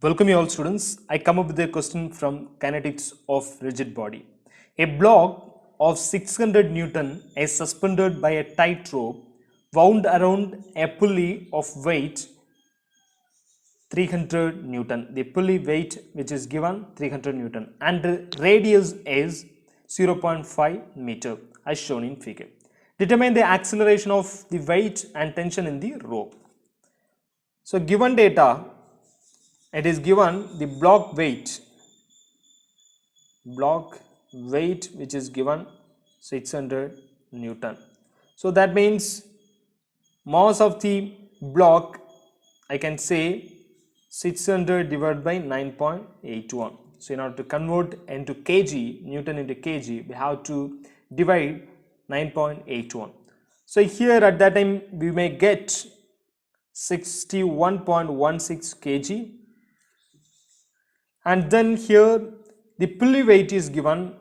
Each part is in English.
Welcome you all students. I come up with a question from kinetics of rigid body. A block of 600 Newton is suspended by a tight rope wound around a pulley of weight 300 Newton. The pulley weight which is given 300 Newton and the radius is 0.5 meter as shown in figure. Determine the acceleration of the weight and tension in the rope. So given data, it is given the block weight which is given 600 Newton. So that means mass of the block, I can say 600 divided by 9.81. So in order to convert into kg, Newton into kg, we have to divide 9.81. So here at that time we may get 61.16 kg, and then here the pulley weight is given,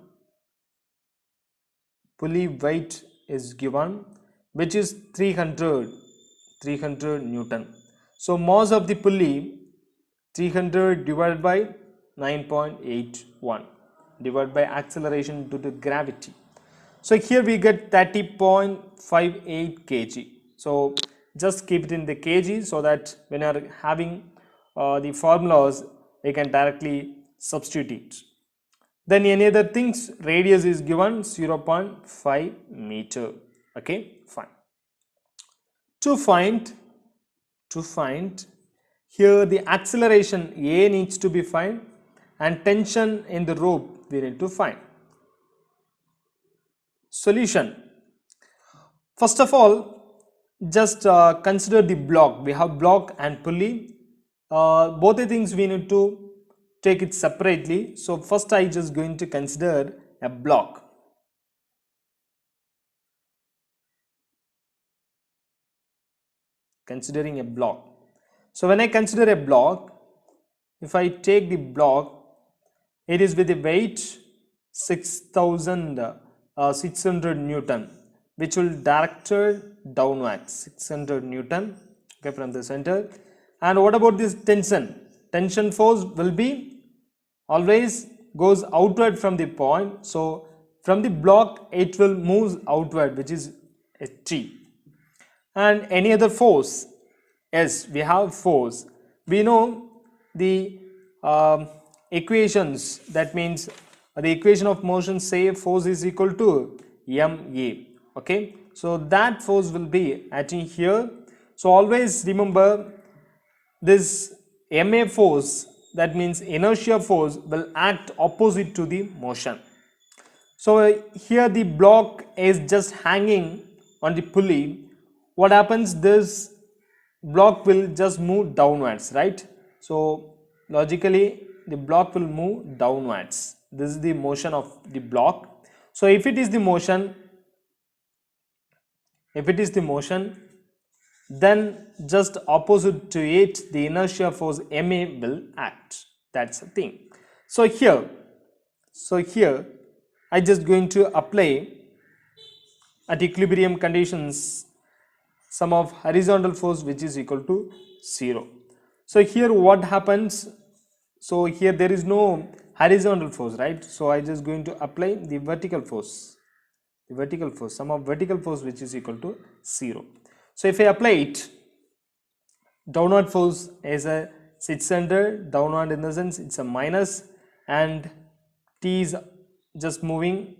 which is 300 Newton. So mass of the pulley 300 divided by 9.81 divided by acceleration due to gravity. So here we get 30.58 kg. So just keep it in the kg so that when you are having the formulas, you can directly substitute. Then any other things, radius is given 0.5 meter. Okay, fine. To find here the acceleration A needs to be found and tension in the rope we need to find. Solution. First of all, just consider the block. We have block and pulley. Both the things we need to take it separately. So first I just going to consider a block. Considering a block. So when I consider a block, if I take the block, it is with a weight 600 Newton, which will directed downwards 600 Newton, okay, from the center. And what about this tension? Tension force will be always goes outward from the point. So from the block it will move outward, which is a T. And any other force? Yes, we have force. We know the equations. That means the equation of motion, say force is equal to ma. Okay, so that force will be acting here. So always remember this ma force, that means inertia force, will act opposite to the motion. So here the block is just hanging on the pulley. What happens, this block will just move downwards, right? So logically the block will move downwards. This is the motion of the block. So if it is the motion, then just opposite to it the inertia force ma will act. That's the thing. So here I just going to apply at equilibrium conditions sum of horizontal force which is equal to 0. So here what happens, so here there is no horizontal force, right? So I just going to apply the vertical force, sum of vertical force which is equal to 0. So if I apply it, downward force is a 600, downward in the sense it's a minus, and T is just moving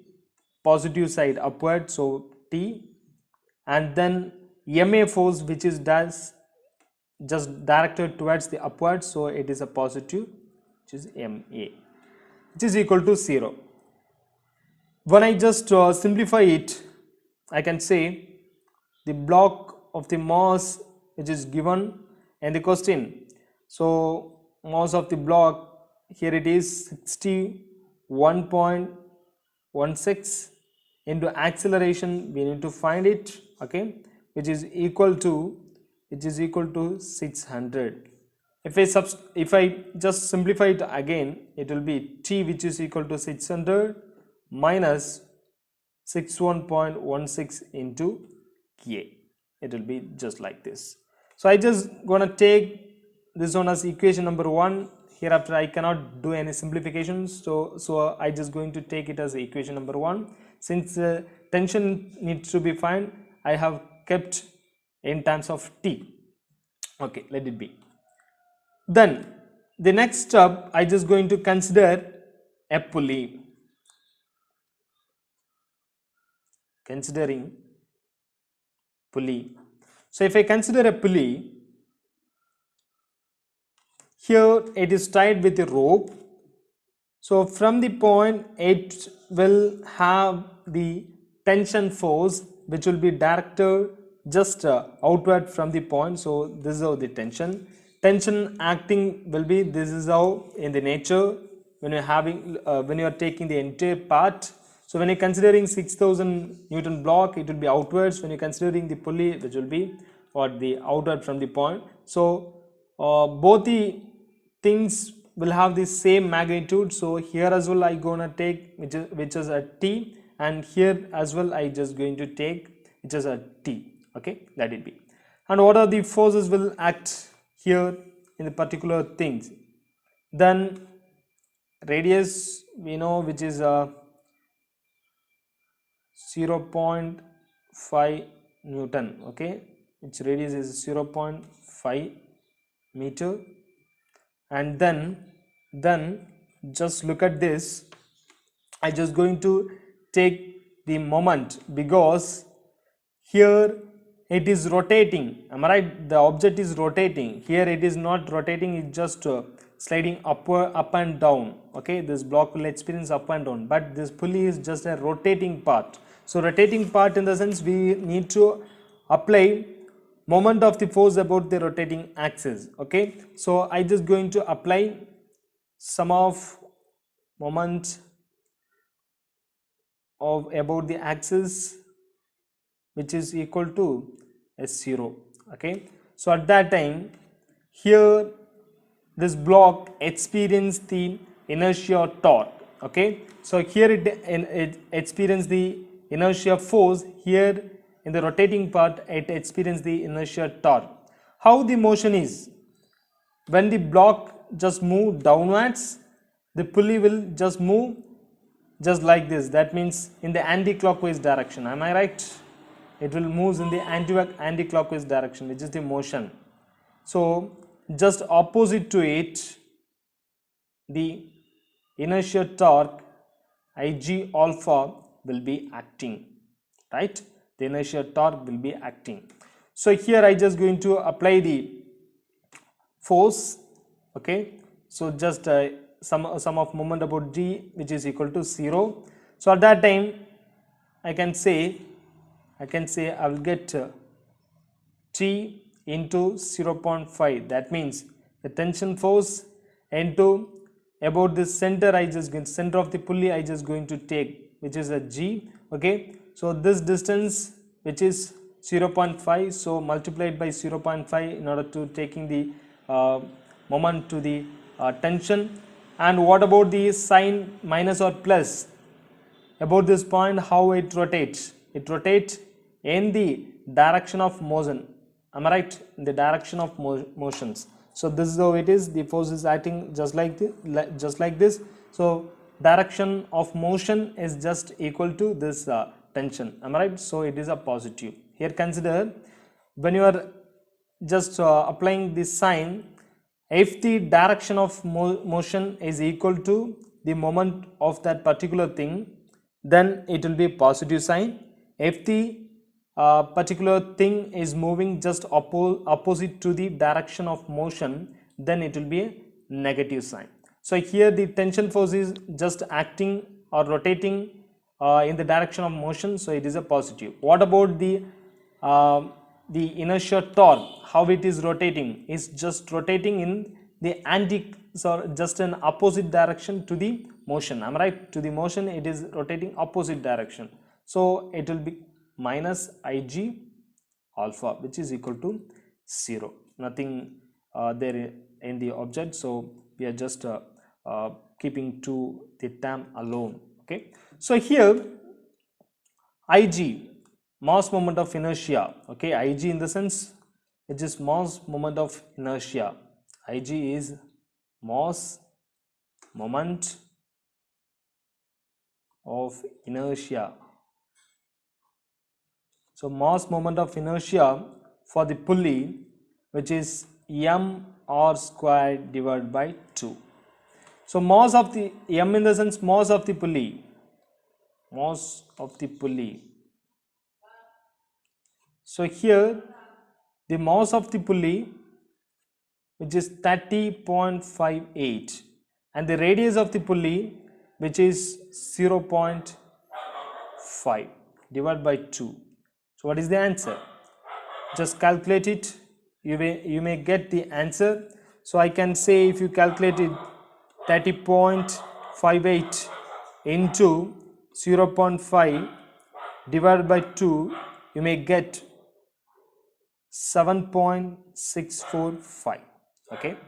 positive side upward, so T, and then ma force which is just directed towards the upward, so it is a positive, which is ma, which is equal to 0. When I just simplify it, I can say the block of the mass which is given in the question. So mass of the block, here it is 61.16 into acceleration we need to find it, okay, which is equal to 600. If I just simplify it again, it will be T which is equal to 600 minus 61.16 into K. It will be just like this. So I just gonna take this one as equation number 1. hereafter I cannot do any simplifications, so I just going to take it as equation number 1. Since tension needs to be found, I have kept in terms of T. Okay, let it be. Then the next step, I just going to consider a pulley. Considering pulley. So if I consider a pulley, here it is tied with a rope. So from the point it will have the tension force which will be directed just outward from the point. So this is how the tension acting will be. This is how in the nature when you're having when you are taking the entire part. So when you're considering 6000 Newton block, it will be outwards. When you're considering the pulley, which will be or the outward from the point. So both the things will have the same magnitude. So here as well I gonna take which is a T, and here as well I just going to take which is a T. Okay, let it be. And what are the forces will act here in the particular things? Then radius we know which is a 0.5 Newton. Okay, its radius is 0.5 meter. And then just look at this. I just going to take the moment because here it is rotating. Am I right? The object is rotating. Here it is not rotating, it's just sliding up and down. Okay, this block will experience up and down, but this pulley is just a rotating part. So rotating part in the sense we need to apply moment of the force about the rotating axis. Okay, so I just going to apply sum of moment of about the axis which is equal to S0. Okay, so at that time here this block experience the inertia torque. Okay, so here it experience the inertia force. Here in the rotating part it experience the inertia torque. How the motion is? When the block just move downwards, the pulley will just move just like this. That means in the anti-clockwise direction. Am I right? It will move in the anti-clockwise direction, which is the motion. So just opposite to it, the inertia torque Ig alpha will be acting, right? The inertia torque will be acting. So here I just going to apply the force. Okay, so just sum of moment about G which is equal to 0. So at that time I can say I will get T into 0.5. that means the tension force into about this center center of the pulley I just going to take, which is a G. Okay, so this distance which is 0.5, so multiplied by 0.5 in order to taking the moment to the tension. And what about the sign minus or plus about this point? How it rotates? It rotates in the direction of motion. Am I right? In the direction of motions. So this is how it is. The force is acting just like this. So direction of motion is just equal to this tension. Am I right? So it is a positive. Here consider when you are just applying this sign, if the direction of motion is equal to the moment of that particular thing, then it will be a positive sign. If the particular thing is moving just opposite to the direction of motion, then it will be a negative sign. So here the tension force is just acting or rotating in the direction of motion, so it is a positive. What about the inertia torque? How it is rotating? Is just rotating in the just an opposite direction to the motion. Am I right? To the motion it is rotating opposite direction, so it will be minus Ig alpha, which is equal to 0. Nothing there in the object, so we are just keeping to the term alone. Okay, so here Ig, mass moment of inertia. Okay, Ig in the sense it is mass moment of inertia. Ig is mass moment of inertia. So mass moment of inertia for the pulley, which is mr squared divided by 2. So mass of the m in the sense mass of the pulley, mass of the pulley. So here the mass of the pulley, which is 30.58, and the radius of the pulley, which is 0.5 divided by 2. So what is the answer? Just calculate it. You may get the answer. So I can say, if you calculate it, 30.58 into 0.5 divided by 2, you may get 7.645. Okay,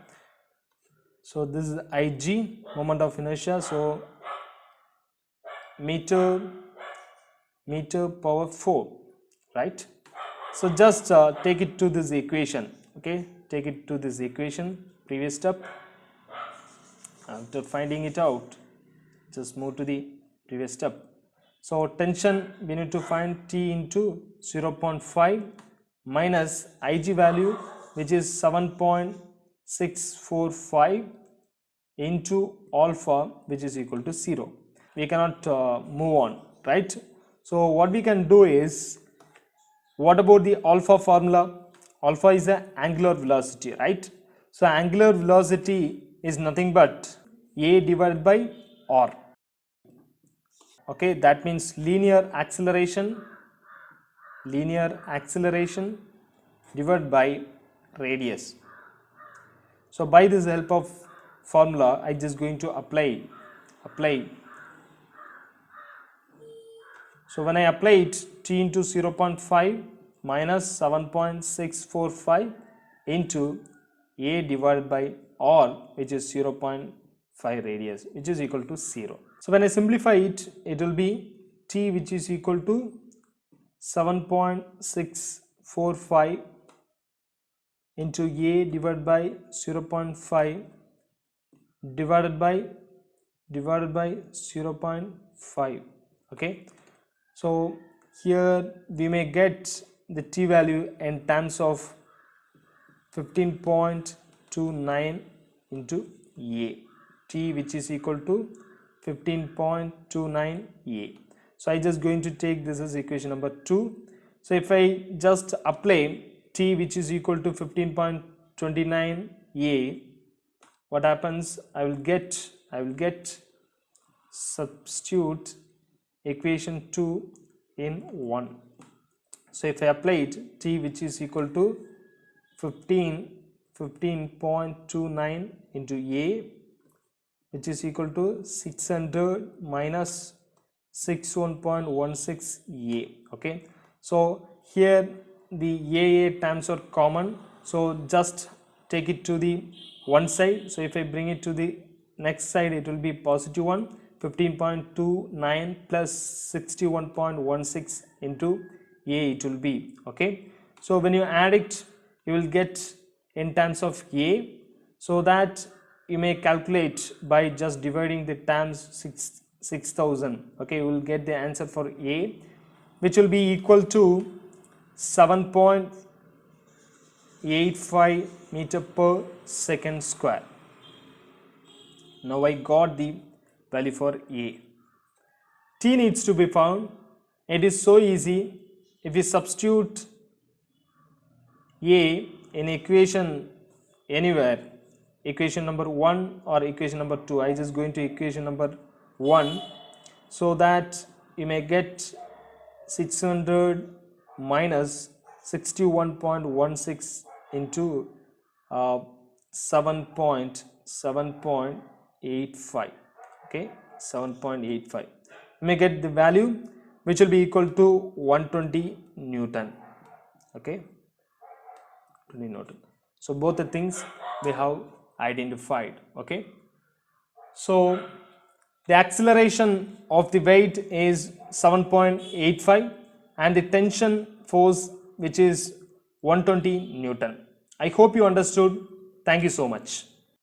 so this is Ig, moment of inertia. So meter power 4, right? So just take it to this equation. Okay, take it to this equation, previous step. After finding it out, just move to the previous step. So tension, we need to find T into 0.5 minus Ig value, which is 7.645 into alpha, which is equal to 0. We cannot move on, right? So what we can do is, what about the alpha formula? Alpha is the angular velocity, right? So angular velocity is nothing but a divided by r. Okay, that means linear acceleration divided by radius. So by this help of formula, I just going to apply. So when I apply it, T into 0.5 minus 7.645 into a divided by r, which is 0.5 radius, which is equal to 0. So when I simplify it, it will be T, which is equal to 7.645 into a divided by 0.5 divided by 0.5. Okay, so here we may get the T value in terms of 15.29 into a, T which is equal to 15.29 a. So I just going to take this as equation number 2. So if I just apply T which is equal to 15.29 a, what happens? I will get substitute equation 2 in 1. So if I applied T which is equal to 15.29 into a, which is equal to 600 minus 61.16 a. Okay, so here the a terms are common, so just take it to the one side. So if I bring it to the next side, it will be positive 1. 15.29 plus 61.16 into a, it will be. Okay, so when you add it, you will get in terms of a, so that you may calculate by just dividing the terms 6000. Okay, you will get the answer for a, which will be equal to 7.85 meter per second square. Now I got the value for a. T needs to be found. It is so easy. If we substitute a in equation anywhere, equation number 1 or equation number 2, I just going to equation number 1, so that you may get 600 minus 61.16 into 7.85. Okay, 7.85. You may get the value which will be equal to 120 Newton. Okay, 20 Newton. So both the things we have identified. Okay, so the acceleration of the weight is 7.85 and the tension force which is 120 Newton. I hope you understood. Thank you so much.